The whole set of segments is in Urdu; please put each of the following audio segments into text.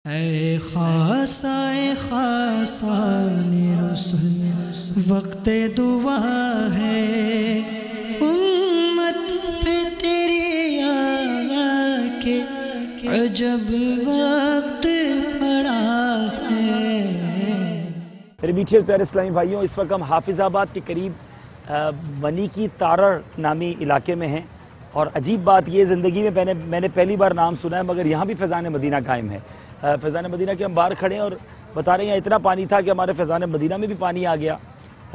اے خاصان رسول وقت دعا ہے، امت پہ تیری آ کے عجب وقت پڑا ہے۔ میرے میٹھے پیارے اسلامی بھائیوں، اس وقت ہم حافظ آباد کے قریب منی کی تارڑ نامی علاقے میں ہیں، اور عجیب بات یہ زندگی میں میں نے پہلی بار نام سنا ہے، مگر یہاں بھی فیضان مدینہ قائم ہے۔ فیضان مدینہ کے ہم باہر کھڑے ہیں اور بتا رہے ہیں اتنا پانی تھا کہ ہمارے فیضان مدینہ میں بھی پانی آ گیا۔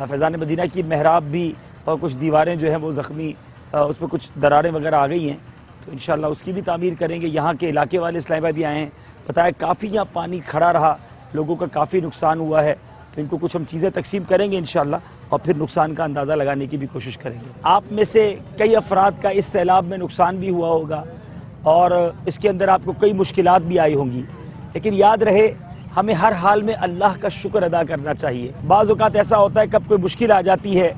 فیضان مدینہ کی محراب بھی اور کچھ دیواریں جو ہیں وہ زخمی، اس میں کچھ دراریں وغیرہ آ گئی ہیں، تو انشاءاللہ اس کی بھی تعمیر کریں گے۔ یہاں کے علاقے والے اسلامی بھائی بھی آئے ہیں، بتایا کافی یہاں پانی کھڑا رہا، لوگوں کا کافی نقصان ہوا ہے، تو ان کو کچھ ہم چیزیں تقسیم کریں گے انشاءاللہ، اور پھر نقصان کا اندازہ لگانے کی بھی کوشش کریں گے۔ آپ میں سے کئی افراد کا اس سیلاب میں نقصان بھی ہوا ہوگا، اور اس کے اندر آپ کو کئی مشکلات بھی آئی ہوں گی، لیکن یاد رہے ہمیں ہر حال میں اللہ کا شکر ادا کرنا چاہیے۔ بعض اوقات ایسا ہوتا ہے کب کوئی مشکل آ جاتی ہے،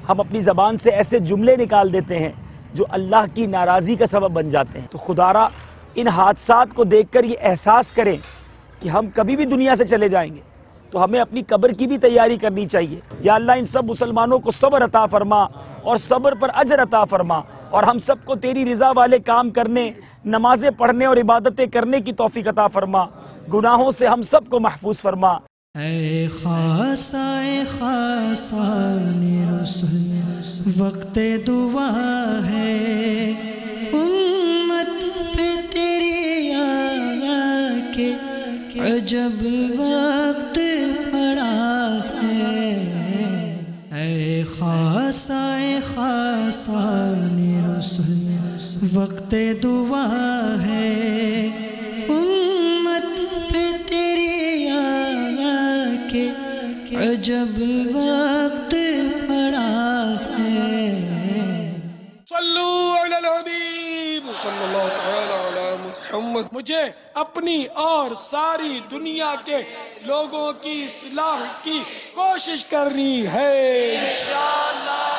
ہم اپنی زبان سے ایسے جملے نکال دیتے ہیں جو اللہ کی ناراضی کا سبب بن جاتے ہیں۔ تو خدارا ان حادثات کو دیکھ کر یہ احساس کریں کہ ہم کبھی بھی دنیا سے چلے جائیں گے، تو ہمیں اپنی قبر کی بھی تیاری کرنی چاہیے۔ یا اللہ ان سب مسلمانوں کو صبر عطا فرما، اور صبر پر اجر عطا فرما، اور ہم سب کو تیری رضا والے کام کرنے، نمازیں پڑھنے اور عبادتیں کرنے کی توفیق عطا فرما، گناہوں سے ہم سب کو محفوظ فرما۔ اے خاصان رسول وقت دعا ہے، امت پہ تیری آ کے عجب وقت پڑا ہے۔ اے خاصان رسول وقت دعا ہے، امت پہ تیری آ کے عجب وقت پڑا ہے۔ صلو علی الحبیب صلی اللہ تعالی علی محمد۔ مجھے اپنی اور ساری دنیا کے لوگوں کی اصلاح کی کوشش کرنی ہے انشاءاللہ۔